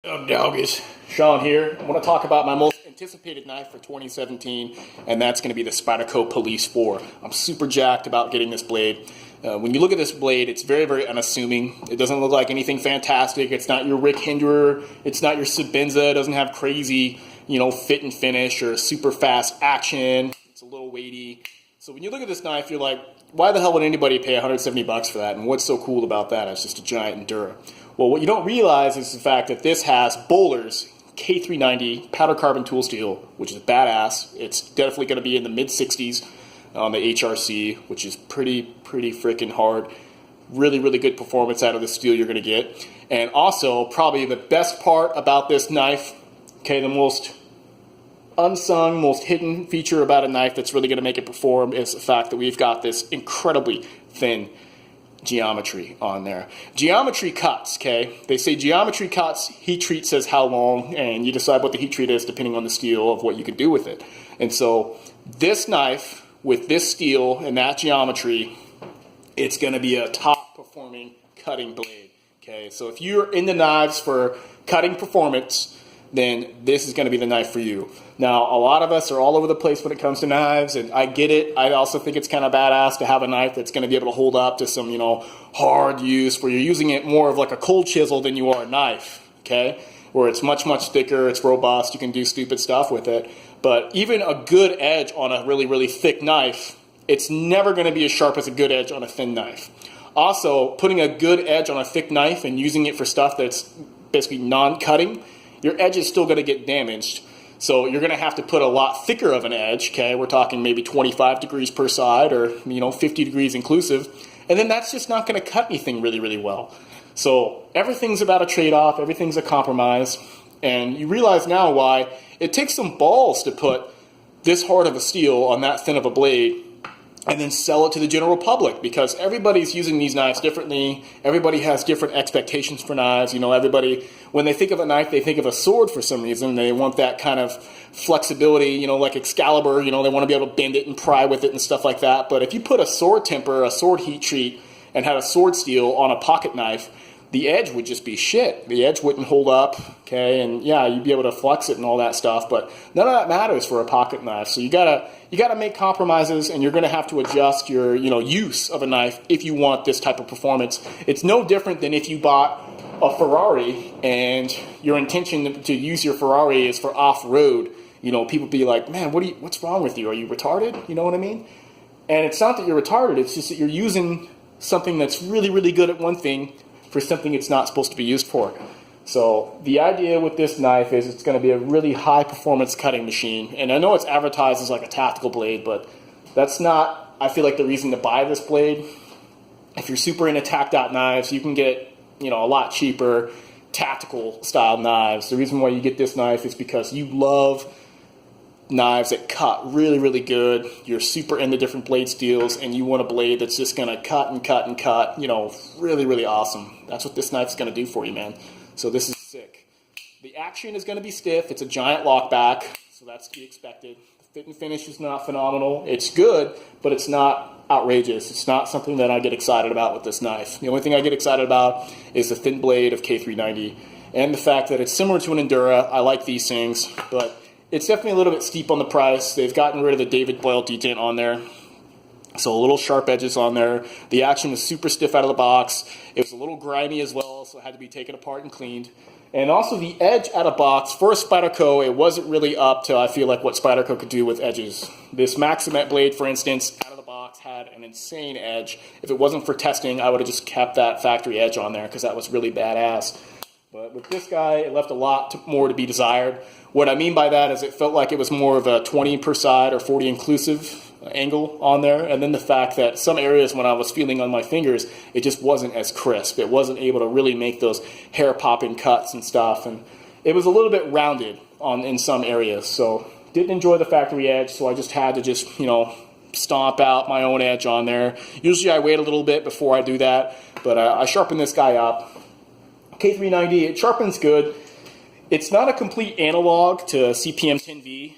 Doggies, Sean here. I want to talk about my most anticipated knife for 2017, and that's going to be the Spyderco Police 4. I'm super jacked about getting this blade. When you look at this blade, it's very, very unassuming. It doesn't look like anything fantastic. It's not your Rick Hinderer. It's not your Sebenza. It doesn't have crazy, fit and finish or super fast action. It's a little weighty. So when you look at this knife, you're like, why the hell would anybody pay 170 bucks for that? And what's so cool about that? It's just a giant Endura. Well, what you don't realize is the fact that this has Bowler's K390 powder carbon tool steel, which is badass. It's definitely going to be in the mid-60s on the HRC, which is pretty freaking hard. Really, really good performance out of the steel you're going to get. And also, probably the best part about this knife, okay, the most unsung, most hidden feature about a knife that's really going to make it perform is the fact that we've got this incredibly thin geometry on there. Geometry cuts, okay? They say geometry cuts, heat treat says how long, and you decide what the heat treat is depending on the steel of what you can do with it. And so this knife with this steel and that geometry, it's going to be a top performing cutting blade, okay? So if you're in the knives for cutting performance, then this is going to be the knife for you. Now, a lot of us are all over the place when it comes to knives, and I get it. I also think it's kind of badass to have a knife that's going to be able to hold up to some, hard use, where you're using it more of like a cold chisel than you are a knife, okay? Where it's much thicker, it's robust, you can do stupid stuff with it. But even a good edge on a really, really thick knife, it's never going to be as sharp as a good edge on a thin knife. Also, putting a good edge on a thick knife and using it for stuff that's basically non-cutting, your edge is still going to get damaged. So you're going to have to put a lot thicker of an edge, okay? We're talking maybe 25 degrees per side or, 50 degrees inclusive. And then that's just not going to cut anything really, really well. So everything's about a trade-off. Everything's a compromise. And you realize now why it takes some balls to put this hard of a steel on that thin of a blade and then sell it to the general public, because everybody's using these knives differently. Everybody has different expectations for knives. Everybody, when they think of a knife, they think of a sword for some reason. They want that kind of flexibility, like Excalibur, they want to be able to bend it and pry with it and stuff like that. But if you put a sword temper, a sword heat treat, and had a sword steel on a pocket knife, the edge would just be shit. The edge wouldn't hold up, okay? And yeah, you'd be able to flex it and all that stuff, but none of that matters for a pocket knife. So you gotta make compromises, and you're gonna have to adjust your use of a knife if you want this type of performance. It's no different than if you bought a Ferrari and your intention to use your Ferrari is for off-road. People be like, man, what's wrong with you? Are you retarded? You know what I mean? And it's not that you're retarded, it's just that you're using something that's really, really good at one thing for something it's not supposed to be used for. So the idea with this knife is it's going to be a really high performance cutting machine. And I know it's advertised as like a tactical blade, but that's not, I feel like, the reason to buy this blade. If you're super into tac-dot knives, you can get, a lot cheaper tactical style knives. The reason why you get this knife is because you love knives that cut really, really good. You're super into different blade steels, and you want a blade that's just going to cut and cut and cut, really, really awesome. That's what this knife's going to do for you, man. So this is sick. The action is going to be stiff. It's a giant lockback, so that's to be expected. The fit and finish is not phenomenal. It's good, but it's not outrageous. It's not something that I get excited about with this knife. The only thing I get excited about is the thin blade of K390 and the fact that it's similar to an Endura. I like these things, but it's definitely a little bit steep on the price. They've gotten rid of the David Boyle detent on there, so a little sharp edges on there. The action was super stiff out of the box. It was a little grimy as well, so it had to be taken apart and cleaned. And also the edge out of box, for a Spyderco, it wasn't really up to, I feel like, what Spyderco could do with edges. This Maximet blade, for instance, out of the box had an insane edge. If it wasn't for testing, I would have just kept that factory edge on there because that was really badass. But with this guy, it left a lot more to be desired. What I mean by that is it felt like it was more of a 20 per side or 40 inclusive angle on there. And then the fact that some areas when I was feeling on my fingers, it just wasn't as crisp. It wasn't able to really make those hair-popping cuts and stuff. And it was a little bit rounded in some areas. So didn't enjoy the factory edge, so I just had to just, stomp out my own edge on there. Usually I wait a little bit before I do that, but I sharpened this guy up. K390, it sharpens good. It's not a complete analog to CPM 10V.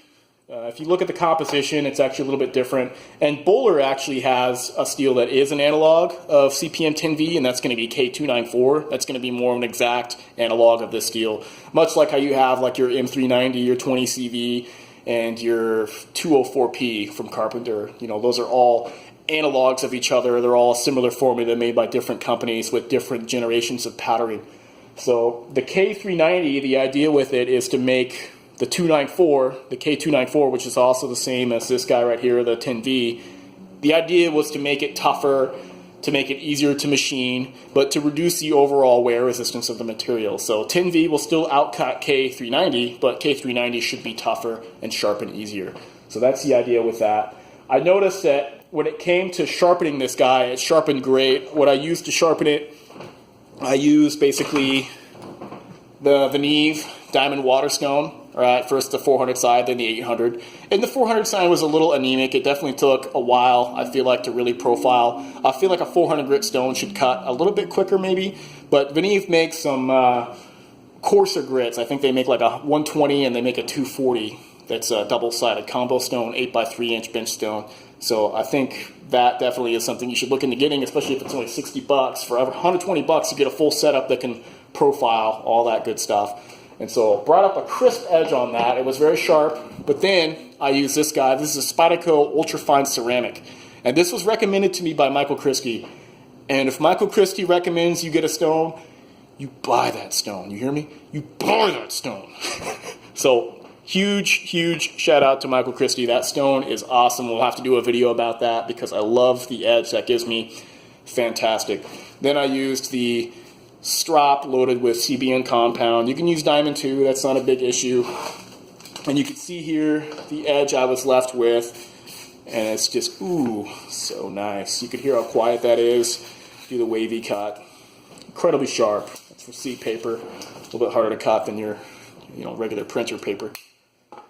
If you look at the composition, it's actually a little bit different. And Bowler actually has a steel that is an analog of CPM 10V, and that's going to be K294. That's going to be more of an exact analog of this steel. Much like how you have like your M390, your 20CV, and your 204P from Carpenter. You know, those are all analogs of each other. They're all a similar formula made by different companies with different generations of powdering. So the K390, the idea with it is to make the 294, the K294, which is also the same as this guy right here, the 10V, the idea was to make it tougher, to make it easier to machine, but to reduce the overall wear resistance of the material. So 10V will still outcut K390, but K390 should be tougher and sharpen easier. So that's the idea with that. I noticed that when it came to sharpening this guy, it sharpened great. What I used to sharpen it, I used basically the Veneve Diamond Waterstone. All right, first the 400 side, then the 800. And the 400 side was a little anemic. It definitely took a while, I feel like, to really profile. I feel like a 400 grit stone should cut a little bit quicker maybe, but Veneve makes some coarser grits. I think they make like a 120 and they make a 240. That's a double-sided combo stone, 8x3-inch bench stone. So I think that definitely is something you should look into getting, especially if it's only $60. For $120, you get a full setup that can profile all that good stuff. And so brought up a crisp edge on that. It was very sharp. But then I used this guy. This is a Spyderco Ultrafine Ceramic. And this was recommended to me by Michael Christie. And if Michael Christie recommends you get a stone, you buy that stone. You hear me? You buy that stone. So huge shout out to Michael Christie. That stone is awesome. We'll have to do a video about that because I love the edge that gives me. Fantastic. Then I used the strop loaded with CBN compound. You can use diamond too, that's not a big issue. And you can see here the edge I was left with, and it's just, ooh, so nice. You can hear how quiet that is. Do the wavy cut. Incredibly sharp. That's for seat paper. A little bit harder to cut than your regular printer paper.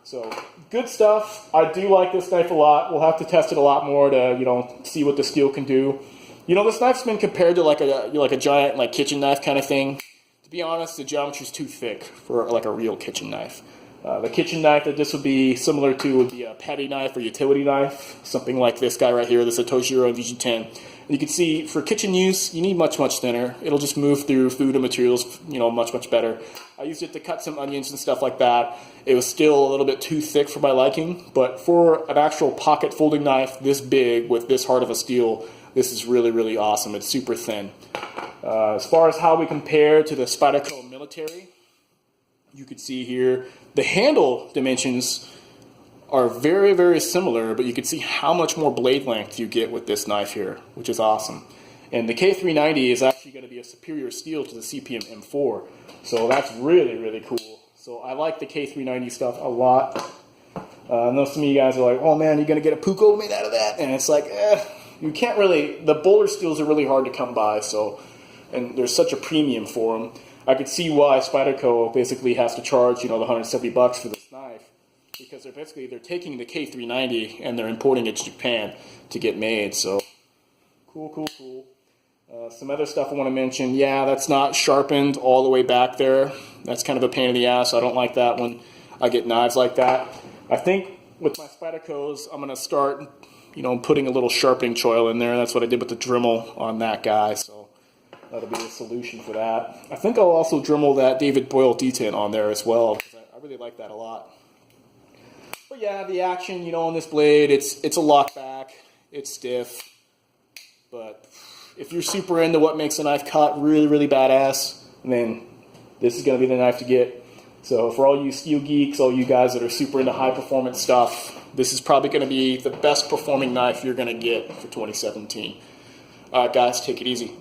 So good stuff. I do like this knife a lot. We'll have to test it a lot more to see what the steel can do. This knife's been compared to like a giant like kitchen knife kind of thing. To be honest, the geometry's too thick for like a real kitchen knife. The kitchen knife that this would be similar to would be a petty knife or utility knife, something like this guy right here, the Toshiro VG10. And you can see for kitchen use, you need much thinner. It'll just move through food and materials, much better. I used it to cut some onions and stuff like that. It was still a little bit too thick for my liking, but for an actual pocket folding knife this big with this hard of a steel, this is really awesome. It's super thin. As far as how we compare to the Spyderco Military, you can see here the handle dimensions are very similar, but you can see how much more blade length you get with this knife here, which is awesome. And the K390 is actually going to be a superior steel to the CPM M4, so that's really cool. So I like the K390 stuff a lot. I know some of you guys are like, oh man, you're going to get a Puko made out of that? And it's like, you can't really, the Bowler steels are really hard to come by, and there's such a premium for them. I could see why Spyderco basically has to charge, the $170 for this knife, because they're taking the K390 and they're importing it to Japan to get made. So cool. Some other stuff I want to mention. Yeah, that's not sharpened all the way back there. That's kind of a pain in the ass. I don't like that when I get knives like that. I think with my Spydercos, I'm going to start putting a little sharpening choil in there. That's what I did with the Dremel on that guy, so that'll be the solution for that. I think I'll also Dremel that David Boyle detent on there as well, because I really like that a lot. But yeah, the action, on this blade, it's a lock back, it's stiff, but if you're super into what makes a knife cut really badass, then this is going to be the knife to get. So for all you steel geeks, all you guys that are super into high performance stuff, this is probably going to be the best performing knife you're going to get for 2017. All right, guys, take it easy.